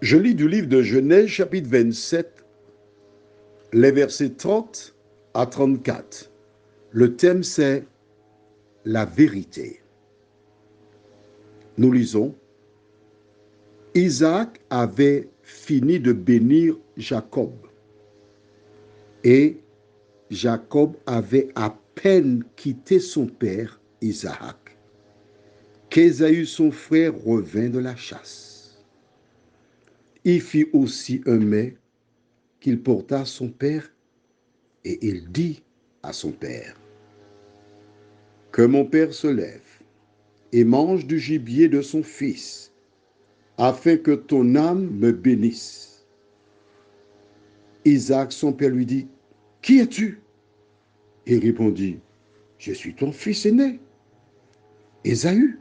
Je lis du livre de Genèse, chapitre 27, les versets 30 à 34. Le thème, c'est la vérité. Nous lisons, Isaac avait fini de bénir Jacob et Jacob avait à peine quitté son père Isaac qu'Ésaü son frère revint de la chasse. Il fit aussi un mets qu'il porta à son père et il dit à son père, que mon père se lève et mange du gibier de son fils, afin que ton âme me bénisse. Isaac, son père, lui dit, qui es-tu? Il répondit, je suis ton fils aîné, Ésaü.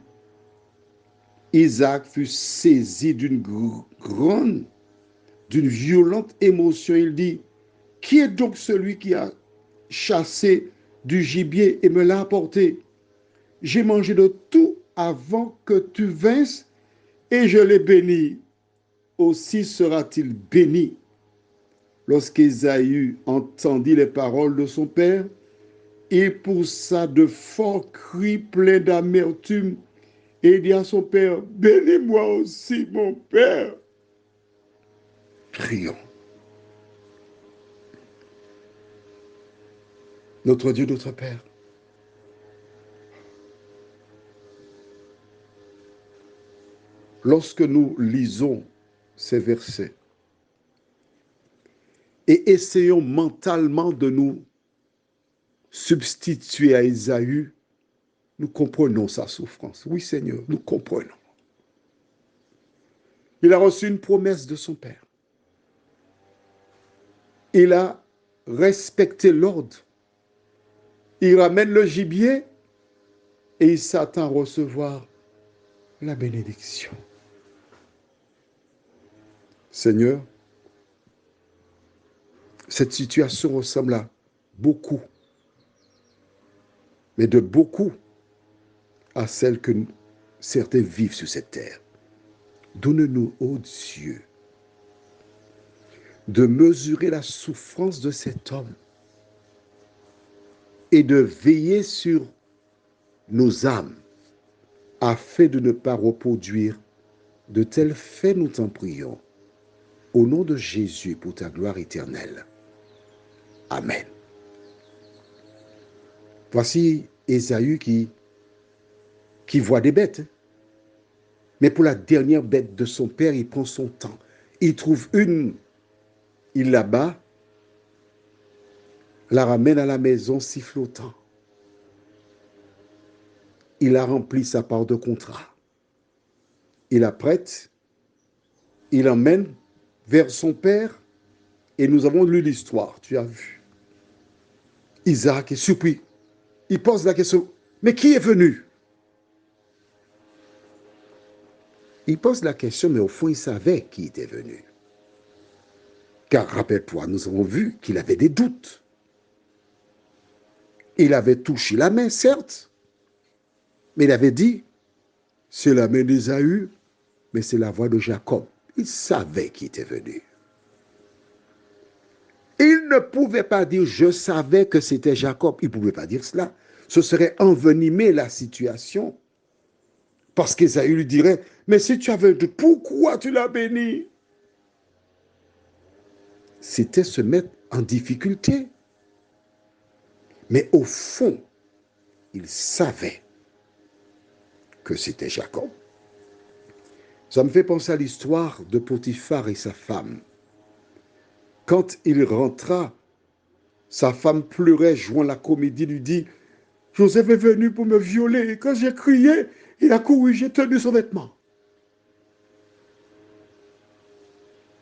Isaac fut saisi d'une violente émotion. Il dit, qui est donc celui qui a chassé du gibier et me l'a apporté? J'ai mangé de tout avant que tu vinsses et je l'ai béni. Aussi sera-t-il béni. Lorsqu'Ésaü entendit les paroles de son père, il poussa de forts cris pleins d'amertume et dit à son père, bénis-moi aussi, mon père. Prions. Notre Dieu, notre Père, lorsque nous lisons ces versets et essayons mentalement de nous substituer à Ésaü, nous comprenons sa souffrance. Oui, Seigneur, nous comprenons. Il a reçu une promesse de son Père. Il a respecté l'ordre. Il ramène le gibier et il s'attend à recevoir la bénédiction. Seigneur, cette situation ressemble à beaucoup, mais de beaucoup à celle que certains vivent sur cette terre. Donne-nous, ô Dieu, de mesurer la souffrance de cet homme et de veiller sur nos âmes afin de ne pas reproduire de tels faits, nous t'en prions. Au nom de Jésus, pour ta gloire éternelle. Amen. Voici Ésaü qui voit des bêtes. Mais pour la dernière bête de son père, il prend son temps. Il trouve une, il l'abat, la ramène à la maison sifflotant. Il a rempli sa part de contrat. Il la prête, il l'emmène vers son père et nous avons lu l'histoire, tu as vu. Isaac est surpris. Il pose la question, mais qui est venu? Il pose la question, mais au fond, il savait qui était venu. Car rappelle-toi, nous avons vu qu'il avait des doutes. Il avait touché la main, certes, mais il avait dit, c'est la main d'Ésaü, mais c'est la voix de Jacob. Il savait qui était venu. Il ne pouvait pas dire, je savais que c'était Jacob. Il ne pouvait pas dire cela. Ce serait envenimer la situation. Parce qu'Ésaü lui dirait, mais si tu avais dit, pourquoi tu l'as béni? C'était se mettre en difficulté. Mais au fond, il savait que c'était Jacob. Ça me fait penser à l'histoire de Potiphar et sa femme. Quand il rentra, sa femme pleurait, jouant la comédie, lui dit, Joseph est venu pour me violer. Et quand j'ai crié, il a couru, j'ai tenu son vêtement.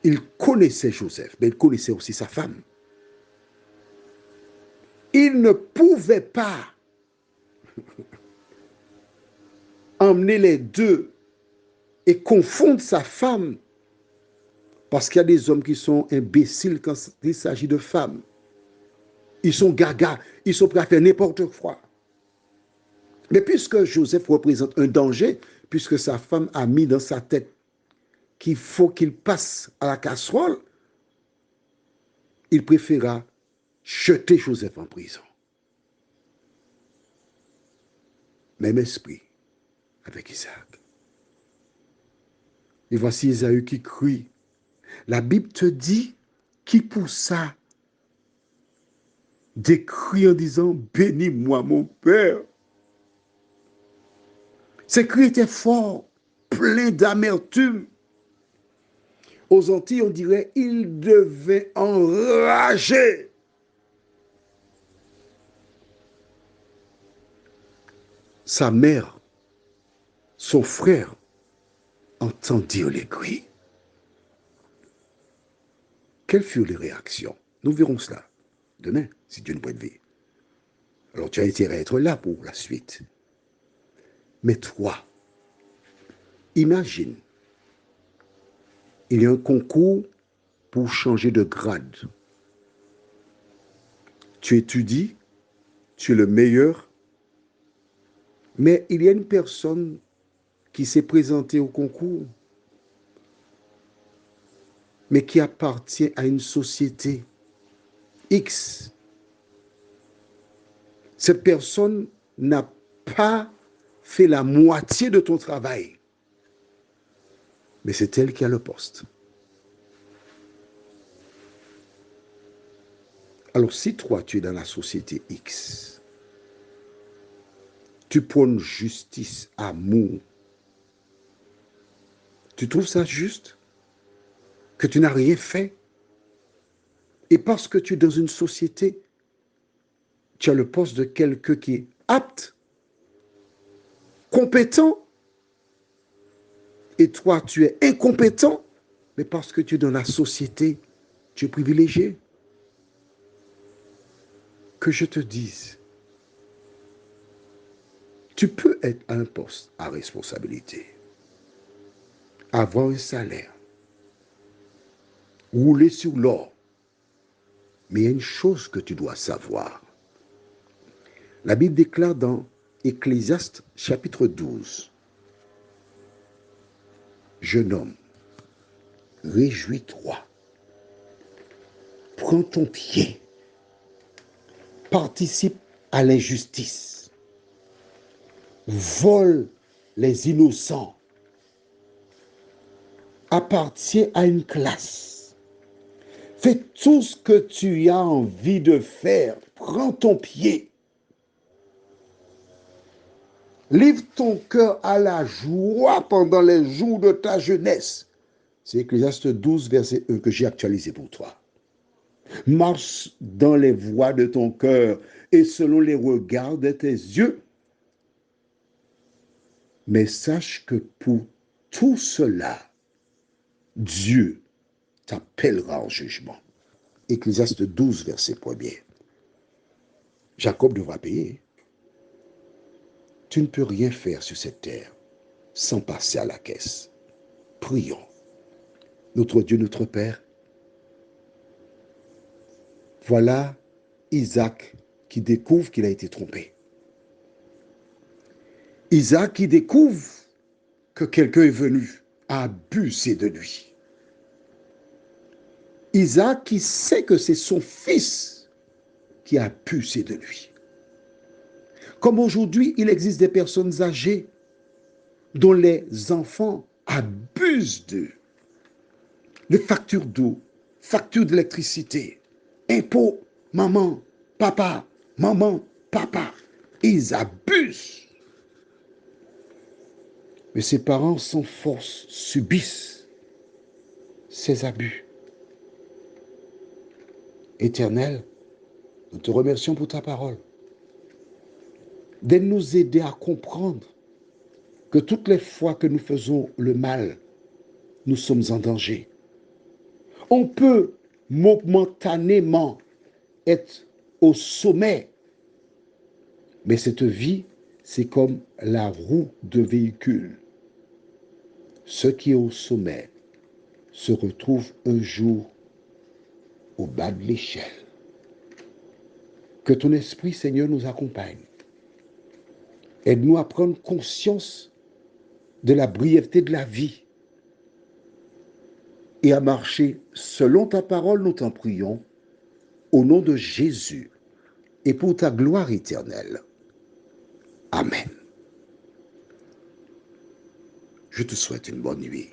Il connaissait Joseph, mais il connaissait aussi sa femme. Il ne pouvait pas emmener les deux et confondre sa femme, parce qu'il y a des hommes qui sont imbéciles quand il s'agit de femmes. Ils sont gaga, ils sont prêts à faire n'importe quoi. Mais puisque Joseph représente un danger, puisque sa femme a mis dans sa tête qu'il faut qu'il passe à la casserole, il préféra jeter Joseph en prison. Même esprit avec Isaac. Et voici Ésaü qui crie. La Bible te dit qu'il poussa des cris en disant « Bénis-moi mon Père ». Ces cris étaient forts, pleins d'amertume. Aux Antilles, on dirait il devait enrager. Sa mère, son frère, entendirent les cris. Quelles furent les réactions? Nous verrons cela demain, si Dieu nous prête vie. Alors tu as intérêt à être là pour la suite. Mais toi, imagine, il y a un concours pour changer de grade. Tu étudies, tu es le meilleur, mais il y a une personne qui s'est présentée au concours, mais qui appartient à une société X. Cette personne n'a pas fait la moitié de ton travail, mais c'est elle qui a le poste. Alors si toi, tu es dans la société X, tu prônes justice, amour, tu trouves ça juste que tu n'as rien fait? Et parce que tu es dans une société, tu as le poste de quelqu'un qui est apte, compétent, et toi, tu es incompétent, mais parce que tu es dans la société, tu es privilégié. Que je te dise, tu peux être à un poste à responsabilité, avoir un salaire, rouler sur l'or, mais il y a une chose que tu dois savoir. La Bible déclare dans Ecclésiaste chapitre 12, jeune homme, réjouis-toi, prends ton pied, participe à l'injustice, vole les innocents, appartiens à une classe, fais tout ce que tu as envie de faire, prends ton pied, livre ton cœur à la joie pendant les jours de ta jeunesse. C'est Ecclésiaste 12, verset 1 que j'ai actualisé pour toi. Marche dans les voies de ton cœur et selon les regards de tes yeux. Mais sache que pour tout cela, Dieu t'appellera en jugement. Ecclésiaste 12, verset 1er. Jacob devra payer. Tu ne peux rien faire sur cette terre sans passer à la caisse. Prions. Notre Dieu, notre Père, voilà Isaac qui découvre qu'il a été trompé. Isaac qui découvre que quelqu'un est venu abuser de lui. Isaac qui sait que c'est son fils qui a abusé de lui. Comme aujourd'hui, il existe des personnes âgées dont les enfants abusent d'eux. Les factures d'eau, factures d'électricité, impôts, maman, papa, ils abusent. Mais ses parents sans force subissent ces abus. Éternel, nous te remercions pour ta parole. De nous aider à comprendre que toutes les fois que nous faisons le mal, nous sommes en danger. On peut momentanément être au sommet, mais cette vie, c'est comme la roue de véhicule. Ce qui est au sommet se retrouve un jour au bas de l'échelle. Que ton esprit, Seigneur, nous accompagne. Aide-nous à prendre conscience de la brièveté de la vie et à marcher selon ta parole, nous t'en prions, au nom de Jésus et pour ta gloire éternelle. Amen. Je te souhaite une bonne nuit.